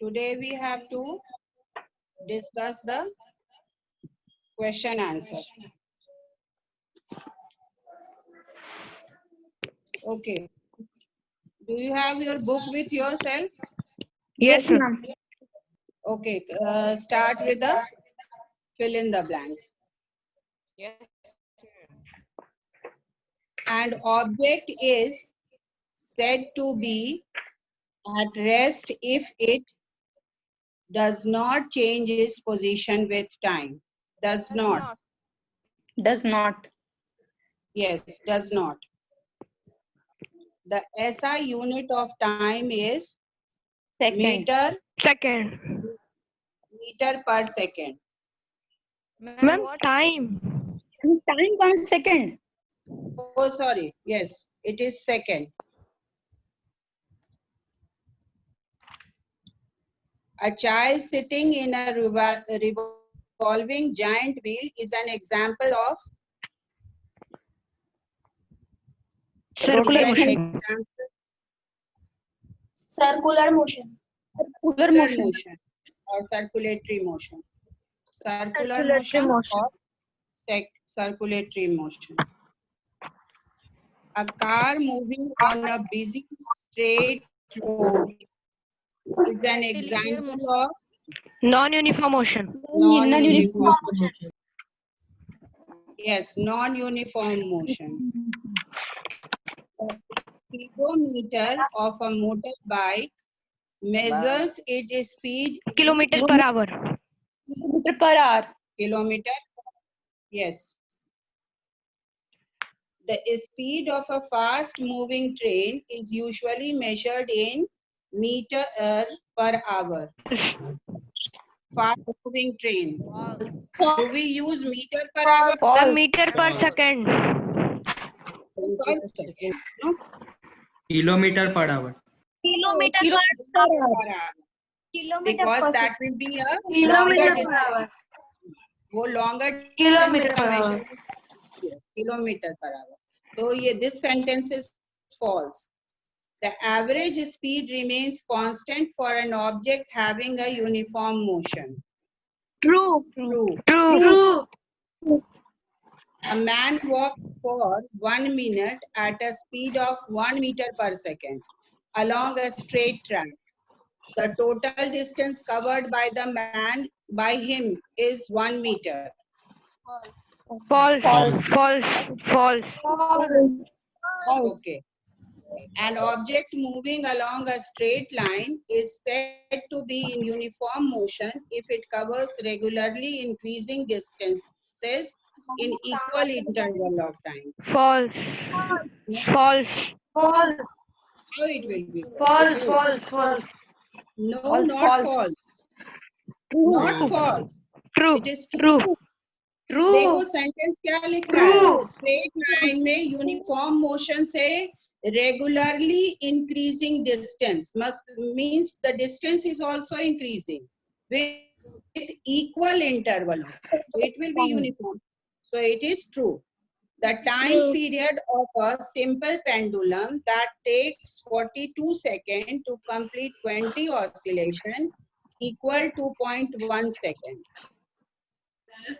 Today we have to discuss the question answer. Okay. Do you have your book with yourself? Yes, sir. Okay. Start with the fill in the blanks. Yes. And object is said to be at rest if it does not change its position with time. Does not. Does not. Yes, does not. The SI unit of time is Second. meter Second. per second. Ma'am, time. Time comes second. Oh, sorry. Yes, it is second. A child sitting in a revolving giant wheel is an example of Circular motion. Circular motion. Circular circular motion. motion or circulatory motion. Circular Circulatory motion motion. or circulatory motion. A car moving on a busy straight road is an example of Non-uniform motion. non-uniform motion. Yes, non-uniform motion. The speedometer of a motorbike measures its speed in Kilometer per hour. Kilometer per hour. kilometer. Yes. The speed of a fast-moving train is usually measured in meter per hour. Fast-moving train. Do we use meter per hour? The meter per second. Per second. No? Kilometer per hour. Kilometer Per hour. Because that will be a longer distance. वो longer distance का measure kilometer per hour. So this sentence is false. The average speed remains constant for an object having a uniform motion. True. True. True. A man walks for 1 minute at a speed of 1 meter per second along a straight track. The total distance covered by the man by him is 1 meter. False. False. False. Okay. An object moving along a straight line is said to be in uniform motion if it covers regularly increasing distances in equal interval of time. False. False. How it will be? False. No, not false. Not false. True. It is true. देखो sentence क्या लिख रहा है? Straight line में uniform motion से regularly increasing distance must means the distance is also increasing with equal interval. So it will be uniform. So it is true. The time period of a simple pendulum that takes 42 seconds to complete 20 oscillation equal to 0.1 second.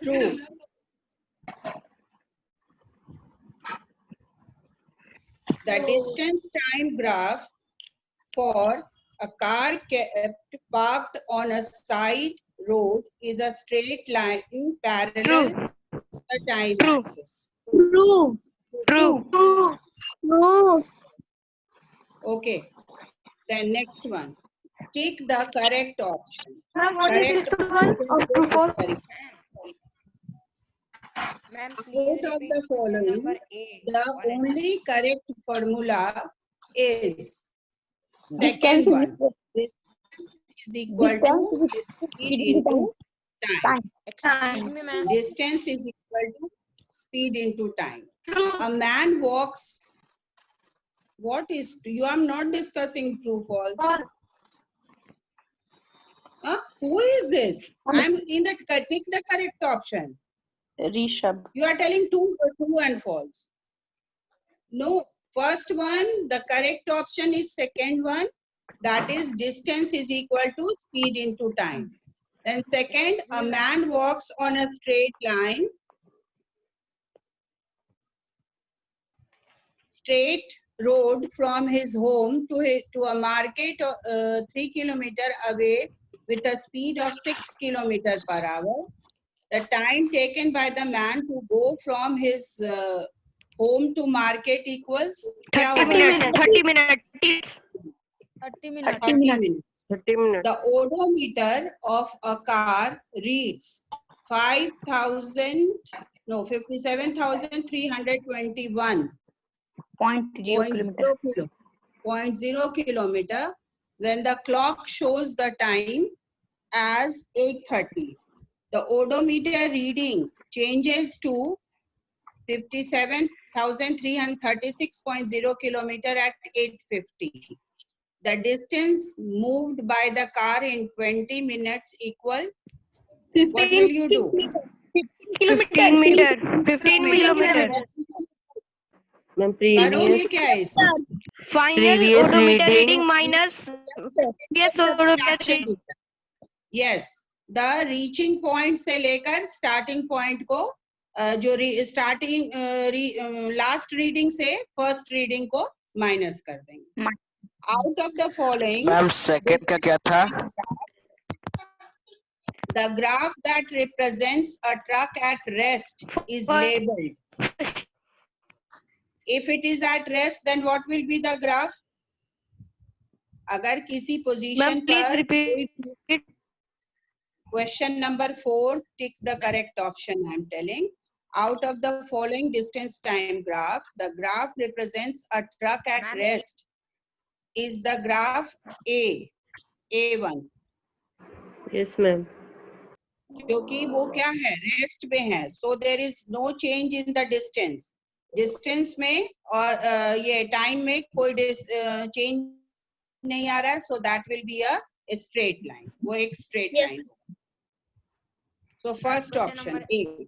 True. The distance time graph for a car kept parked on a side road is a straight line parallel to the time axis. True. Okay. Then next one. Take the correct option. What is this one? True, false. Ma'am, Out of the following, the only correct formula is second one. Distance is equal to speed into time. Excuse me, ma'am. Distance is equal to speed into time. A man walks. What is? You are not discussing true false. Huh? Who is this? I'm in the take the correct option. Rishabh. You are telling true and false. No, first one, the correct option is second one. That is, distance is equal to speed into time. Then second, a man walks on a straight line, straight road from his home to a market 3 kilometer away with a speed of 6 kilometer per hour. The time taken by the man to go from his home to market equals 30 minutes. 30 minutes. 30 minutes. 30 minutes. 30 minutes. The odometer of a car reads 57,321 0.0 kilometer when the clock shows the time as 8:30. The odometer reading changes to 57,336.0 kilometer at 8:50. The distance moved by the car in 20 minutes equal, what will you do? 15 meters. 15 kilometers. करोगे क्या है इसमें? Final odometer reading minus previous odometer reading. Yes, the reaching point से लेकर starting point को जो starting last reading से first reading को minus कर देंगे. Out of the following, ma'am second का क्या था? the graph that represents a truck at rest is labeled. If it is at rest, then what will be the graph? अगर किसी position Ma'am, please पर repeat. Question number 4, tick the correct option I am telling. Out of the following distance time graph, the graph represents a truck at rest is the graph A1. Yes, ma'am. क्योंकि वो क्या है, rest में है, so there is no change in the distance. Distance में और ये time में कोई change नहीं आ रहा है, so that will be a straight line. वो एक straight line. So first option A.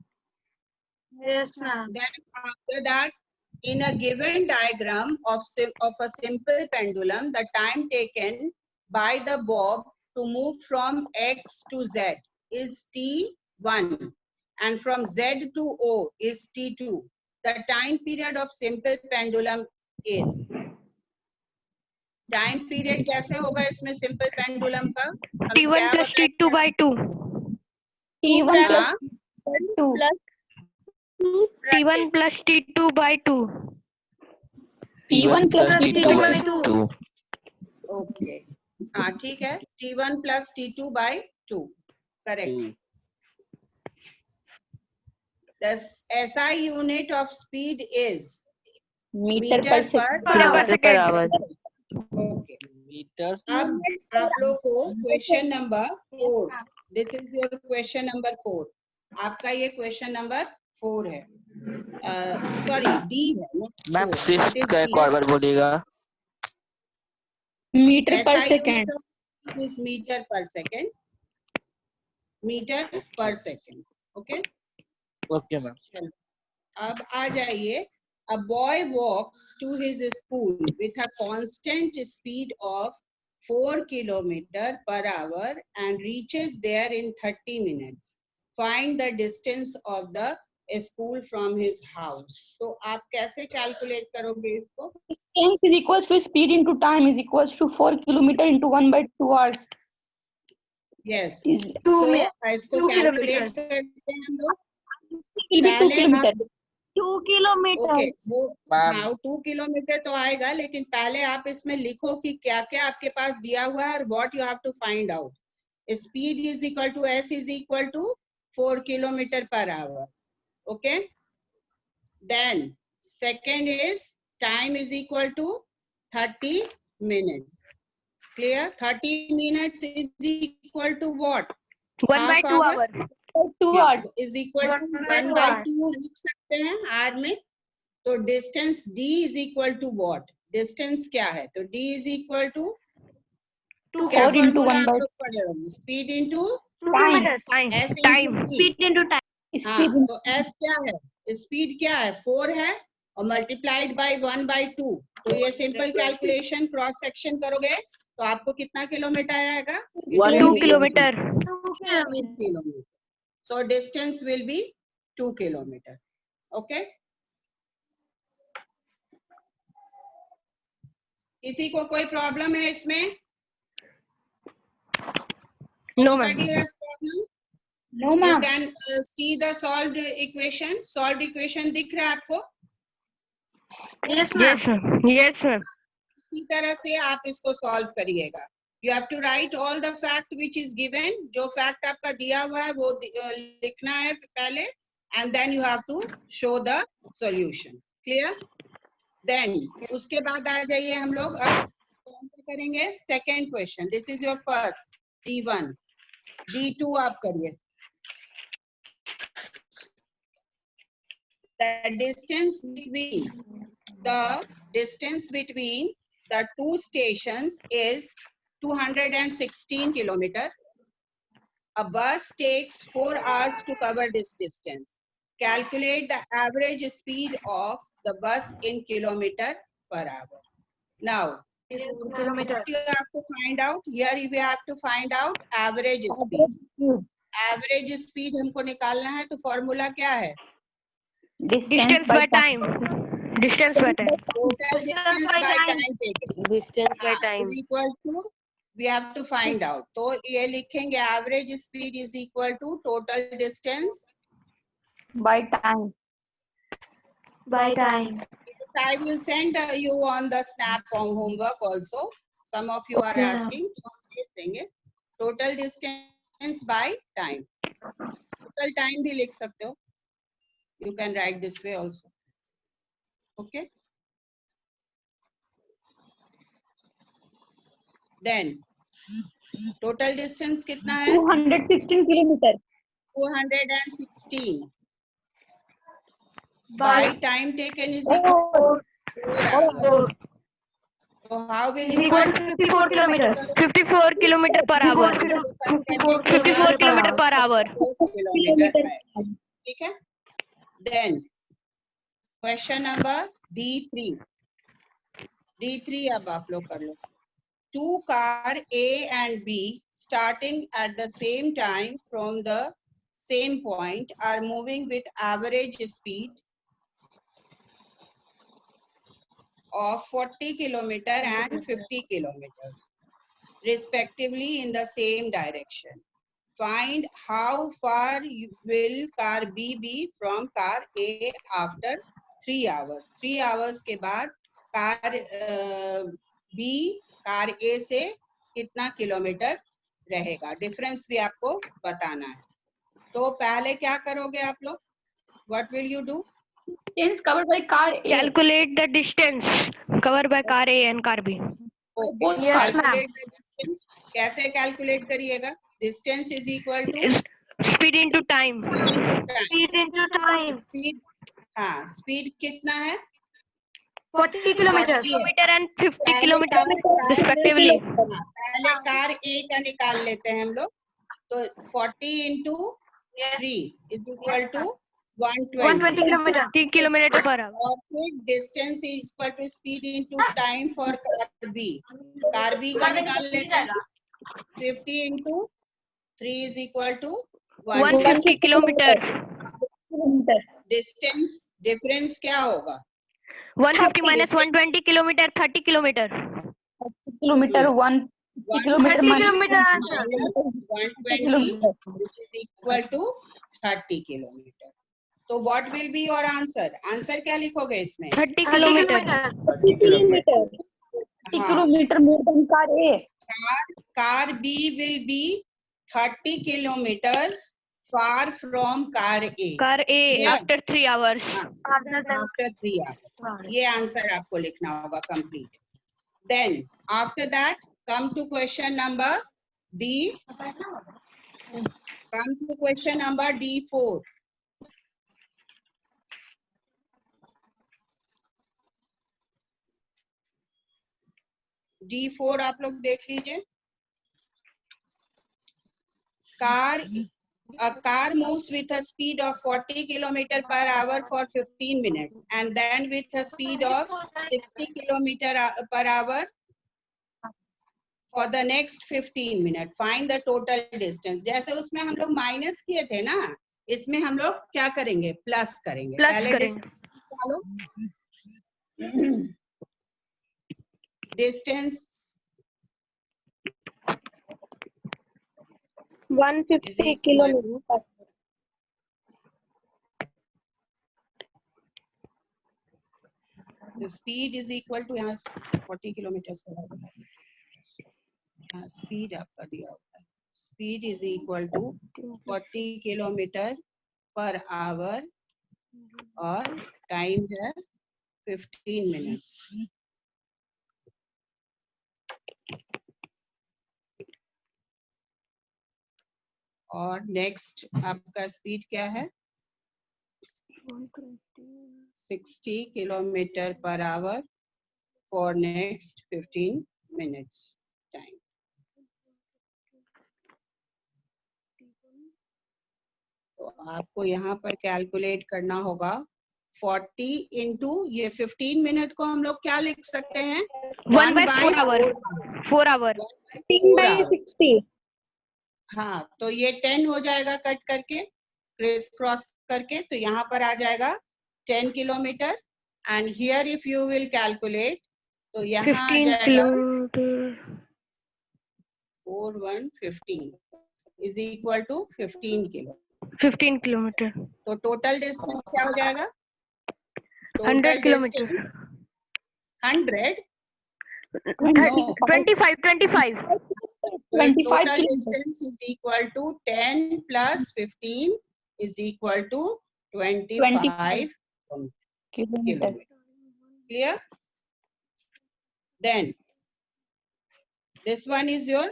Yes, ma'am. Then after that, in a given diagram of a simple pendulum, the time taken by the bob to move from X to Z is T1 and from Z to O is T2. The time period of simple pendulum is. Time period कैसे होगा इसमें simple pendulum का? T1 plus T2 by 2. T1 हाँ, T1 plus T2 by 2. T1 plus T2 by 2. okay. हाँ ठीक है. T1 plus T2 by 2. Correct. The SI unit of speed is meter per second. Okay. Meter. अब आप लोग को question number 4. This is your question number 4. आपका ये question number 4 है. Sorry, D है. मैम सिफ्थ का एक और बार बोलिएगा. Meter per SI second. unit of speed is meter per second. Meter per second. Okay. Okay ma'am. चलो अब आ जाइए. A boy walks to his school with a constant speed of 4 kilometer per hour and reaches there in 30 minutes. Find the distance of the school from his house. So आप कैसे calculate करोगे इसको? Distance is equals to speed into time is equals to 4 kilometer into 1 by 2 hours. Yes. Is So इसको calculate करते हैं हम लोग. will be 2 kilometer. 2 kilometers. Okay, वो मैम. now 2 किलोमीटर तो आएगा, लेकिन पहले आप इसमें लिखो कि क्या क्या आपके पास दिया हुआ है और what you have to find out. Speed is equal to S is equal to 4 kilometer per hour. Okay. Then second is time is equal to 30 minutes. Clear? 30 minutes is equal to what? 1 by 2 Half hour? hours. 2 hours. is equal to 1 by 2 लिख सकते हैं are में. तो distance D is equal to what? Distance क्या है? तो D is equal to 2 क्या 4 into formula 1 आप by लोग पढ़े होंगे? Speed into time. S Time. into T. Into time. हाँ, Speed तो S क्या है? स्पीड क्या है? 4 है और मल्टीप्लाइड बाय 1 by 2. तो ये सिंपल कैलकुलेशन क्रॉस सेक्शन करोगे तो आपको कितना किलोमीटर आएगा? 2 kilometer. 2 kilometer. kilometer. So distance will be 2 kilometer. Okay. किसी को कोई प्रॉब्लम है इसमें? No, ma'am. Anybody has problem? No, You ma'am. can see the solved equation. Solved equation दिख रहा है आपको? Yes, ma'am. Yes, ma'am. Yes, ma'am. इसी तरह से आप इसको सॉल्व करिएगा. You have to write all the fact which is given. जो फैक्ट आपका दिया हुआ है वो लिखना है पहले, and then you have to show the solution. Clear? Then उसके बाद आ जाइए हम लोग अब कौन सा करेंगे? Second question. This is your first D1. D2 आप करिए. The distance between the two stations is 216 kilometer. A bus takes 4 hours to cover this distance. Calculate the average speed of the bus in kilometer per hour. Now, Kilometer. you have to find out. Here we have to find out average speed. Average speed हमको निकालना है, तो formula क्या है? Distance by time. Distance by time. Total distance by time taken. Distance by time. Is equal to, we have to find out. तो ये लिखेंगे average speed is equal to total distance By time. By time. I will send you on the snap homework also. Some of you are Okay, ma'am. asking. Total distance by time. Total time भी लिख सकते हो. You can write this way also. Okay. Then total distance कितना है? 216 kilometer. 216. By time taken is equal to 4 hours. So how will you 54 kilometers. 54 kilometer per hour. 54 kilometer per hour. Kilometre है. ठीक है. Then question number D3. D3 अब आप लोग कर लो. Two car A and B starting at the same time from the same point are moving with average speed of 40 kilometer and 50 kilometers respectively in the same direction. Find how far will car B be from car A after 3 hours. 3 hours के बाद car B car A से कितना kilometre रहेगा. Difference भी आपको बताना है. तो पहले क्या करोगे आप लोग? What will you do? Distance covered by car A. Calculate the distance covered by car A and car B. Okay. Yes, ma'am. Calculate the distance. कैसे कैलकुलेट करिएगा? Distance is equal to Speed into time. Speed into time. speed. हाँ, speed कितना है? 40 kilometers. Kilometer and 50 पहले kilometer car respectively. पहले car A का निकाल लेते हैं हम लोग. तो 40 into 3 is equal to 120. 120 kilometers. 3 kilometer per hour. और फिर distance is equal to speed into time for car B. Car B का निकाल लेते हैं. 50 into 3 is equal to 150 kilometer. Distance difference क्या होगा? 150 minus 120 kilometer, 30 kilometer. Kilometer 1 kilometer 30 minus kilometer. Minus 120 which is equal to 30 kilometer. So what will be your answer? Answer क्या लिखोगे इसमें? 30 30 kilometer. kilometers. 30 kilometer. 30 हाँ. kilometer more than car A. Car B will be 30 kilometers far from car A. Car A Yeah. after 3 hours. After 3 hours. ये answer आपको लिखना होगा complete. Then after that come to question number D. Come to question number D4. D4 आप लोग देख लीजिए. A car moves with a speed of 40 km per hour for 15 minutes and then with a speed of 60 km per hour for the next 15 minutes. Find the total distance. जैसे उसमें हम लोग minus किए थे ना, इसमें हम लोग क्या करेंगे? प्लस करेंगे. Plus पहले करेंगे. distance 150 kilometers. the speed is equal to यहाँ 40 kilometers per hour. स्पीड आपका दिया होता है. Speed is equal to 40 kilometer per hour और टाइम है 15 मिनट्स. और नेक्स्ट आपका स्पीड क्या है? 60 kilometre per hour for next 15 minutes time. तो आपको यहाँ पर कैलकुलेट करना होगा 40 इंटू ये 15 मिनट को हम लोग क्या लिख सकते हैं? 1/4 hour. 4 hour. 10/60. हाँ, तो ये 10 हो जाएगा कट करके, क्रिस क्रॉस करके. तो यहाँ पर आ जाएगा 10 kilometer. And here if you will calculate, तो यहाँ आ 15 जाएगा kilometers. 4115 is equal to 15 kilo. 15 kilometers. तो टोटल डिस्टेंस क्या हो जाएगा? 100 kilometers. 100. 25. 25. So 25 total kilometers. distance is equal to 10 plus 15 is equal to 25 kilometers. kilometers. Clear? Then this one is your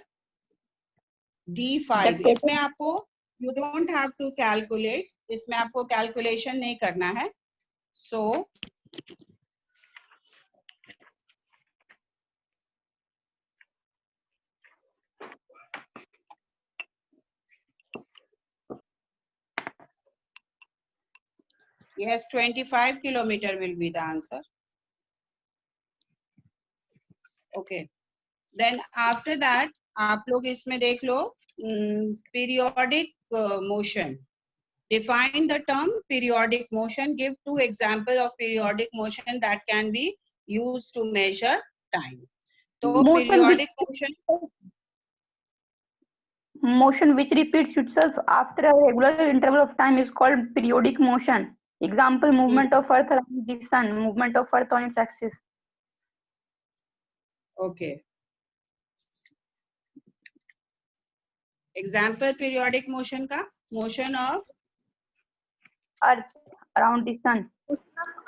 D5. That's इसमें आपको you don't have to calculate. इसमें आपको calculation नहीं करना है. So yes, 25 kilometer will be the answer. Okay. Then after that, आप लोग इसमें देख लो periodic motion. Define the term periodic motion. Give 2 examples of periodic motion that can be used to measure time. So periodic Motion which repeats itself after a regular interval of time is called periodic motion. Example: movement of Earth around the Sun, movement of Earth on its axis. Okay. Example periodic motion का motion of Earth around the Sun.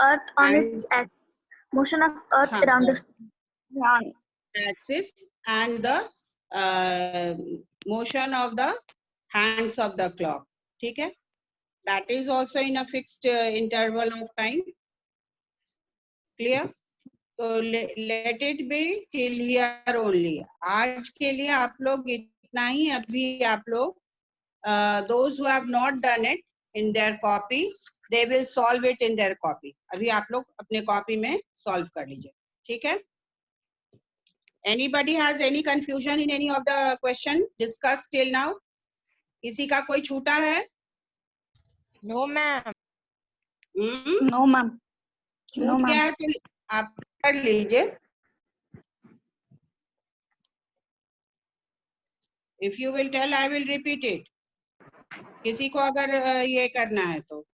Earth on its axis. Motion of Earth हाँ, around the sun. axis and the motion of the hands of the clock. ठीक है? That is also in a fixed interval of time. Clear? तो let it be till here only. आज के लिए आप लोग इतना ही. अभी आप लोग those who have not done it in their copy, they will solve it in their copy. अभी आप लोग अपने कॉपी में solve कर लीजिए. ठीक है? Anybody has any confusion in any of the question discussed till now? किसी का कोई छूटा है? No, ma'am. No, ma'am. छूट गया है तो आप कर लीजिए. If you will tell, I will repeat it. किसी को अगर ये करना है तो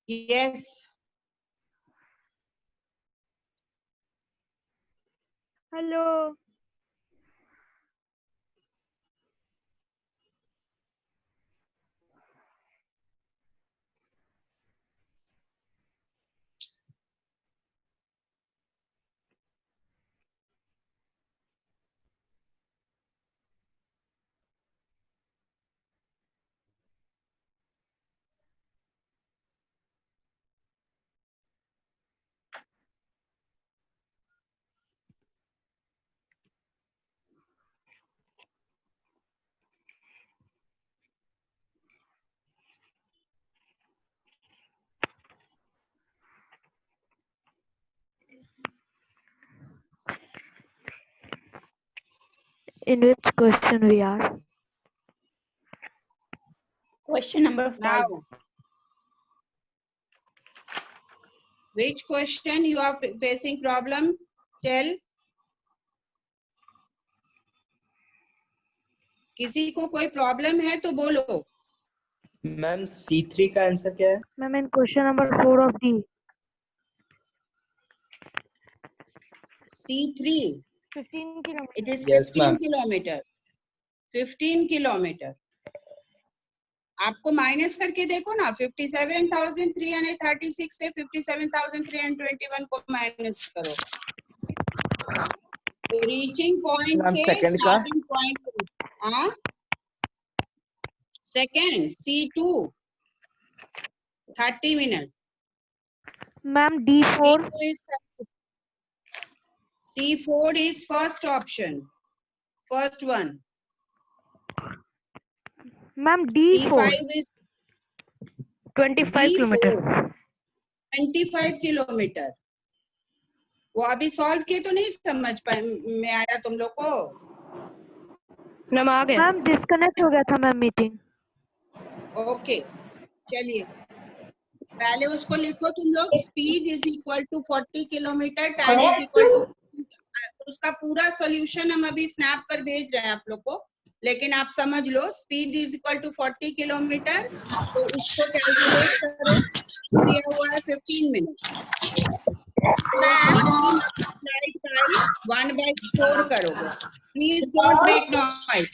Yes. Hello. In which question we are? Question number 5. Now, which question you are facing problem? Tell. किसी को कोई प्रॉब्लम है तो बोलो. मैम C3 का आंसर क्या है? Ma'am, in question number 4 of D. C3. 15 kilometers. It is Yes, 15 ma'am. kilometer. 15 kilometer. आपको माइनस करके देखो ना. 57,336 से 57,321 को माइनस करो. रीचिंग पॉइंट मैम, से second का? Starting point. हाँ, second C2 30 minute. Ma'am, D4. C4 is first option. First one. Ma'am, D4. C5 is 25 D4. kilometers. 25 kilometre. वो अभी सॉल्व किए तो नहीं समझ पाए में आया तुम लोग को? मैम आ गए. मैम डिस्कनेक्ट हो गया था मैम मीटिंग. ओके, चलिए पहले उसको लिखो तुम लोग. Speed is equal to 40 kilometer, time is equal to. उसका पूरा सॉल्यूशन हम अभी स्नैप पर भेज रहे हैं आप लोग को, लेकिन आप समझ लो. Speed is equal to 40 kilometre, तो उसको कैलकुलेट करो. दिया हुआ है 15 मिनट. तो 1/4 करोगे. Please don't make noise.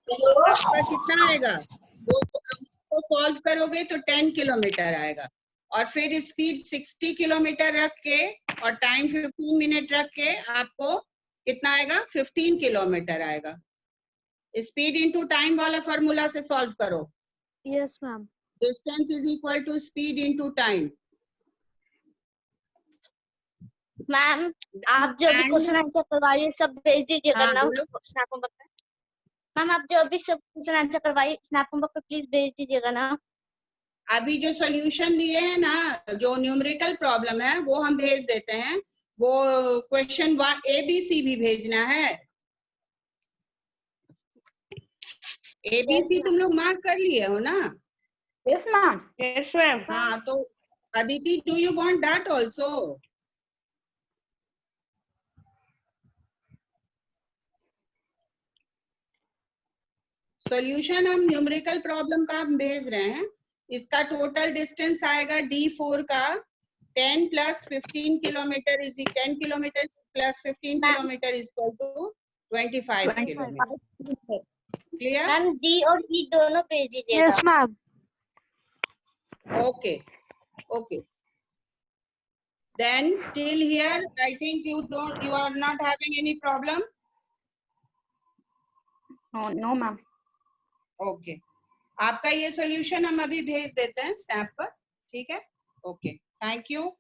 आपका कितना आएगा? वो उसको सॉल्व करोगे तो 10 किलोमीटर आएगा. और फिर स्पीड 60 किलोमीटर रख के और टाइम 15 मिनट रख के आपको कितना आएगा? 15 किलोमीटर आएगा. स्पीड इनटू टाइम वाला फॉर्मूला से सॉल्व करो. Yes ma'am. Distance is equal to speed into time. Ma'am, आप जो भी क्वेश्चन आंसर करवाइए सब भेज दीजिएगा ना स्नैप नंबर पे. मैम, आप जो भी सब क्वेश्चन आंसर करवाइए स्नैप नंबर पे प्लीज भेज दीजिएगा ना. अभी जो सॉल्यूशन दिए हैं ना, जो न्यूमेरिकल प्रॉब्लम है वो हम भेज देते हैं. वो क्वेश्चन ABC भी भेजना है. ABC तुम लोग मार्क कर लिए हो ना? Yes, ma'am. Yes ma'am. हाँ, तो Aditi, do you want that also? Solution हम न्यूमेरिकल प्रॉब्लम का हम भेज रहे हैं. इसका टोटल डिस्टेंस आएगा D4 का 10 plus 15 kilometer is 10 kilometer plus 15 kilometer is equal to 25 kilometer. Clear? Ma'am, D और ई दोनों भेज दीजिएगा. Yes ma'am. Okay, okay. Then till here, I think you are not having any problem. No, ma'am. Okay. आपका ये solution हम अभी भेज देते हैं स्नैप पर. ठीक है? Okay, thank you.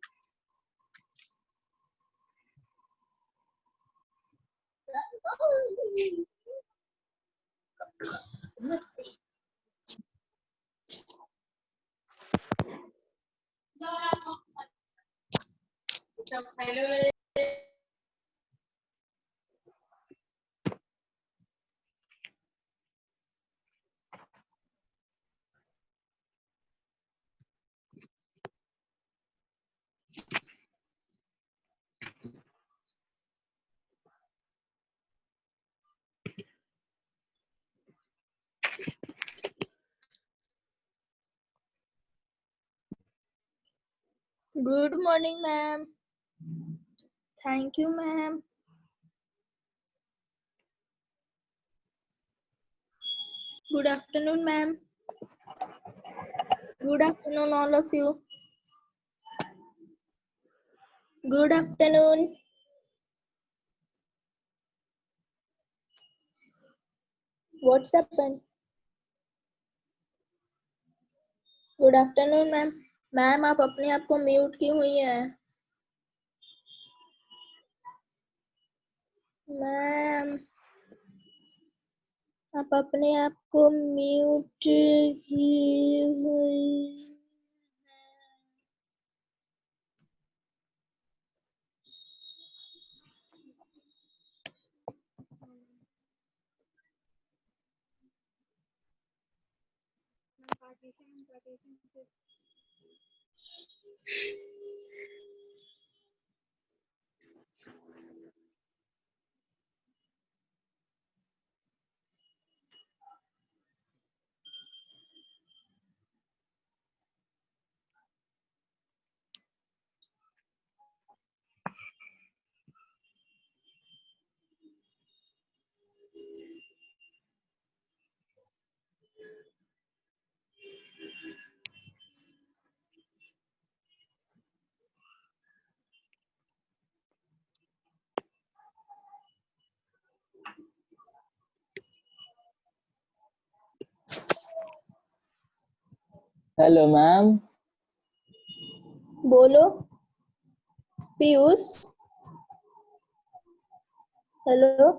Good morning, ma'am. Thank you, ma'am. Good afternoon, ma'am. Good afternoon, all of you. Good afternoon. What's happened? Good afternoon ma'am. Ma'am आप अपने आप को म्यूट की हुई हैं। मैम आप अपने आप को म्यूट की हुई। Hello ma'am. बोलो पीयूष। हेलो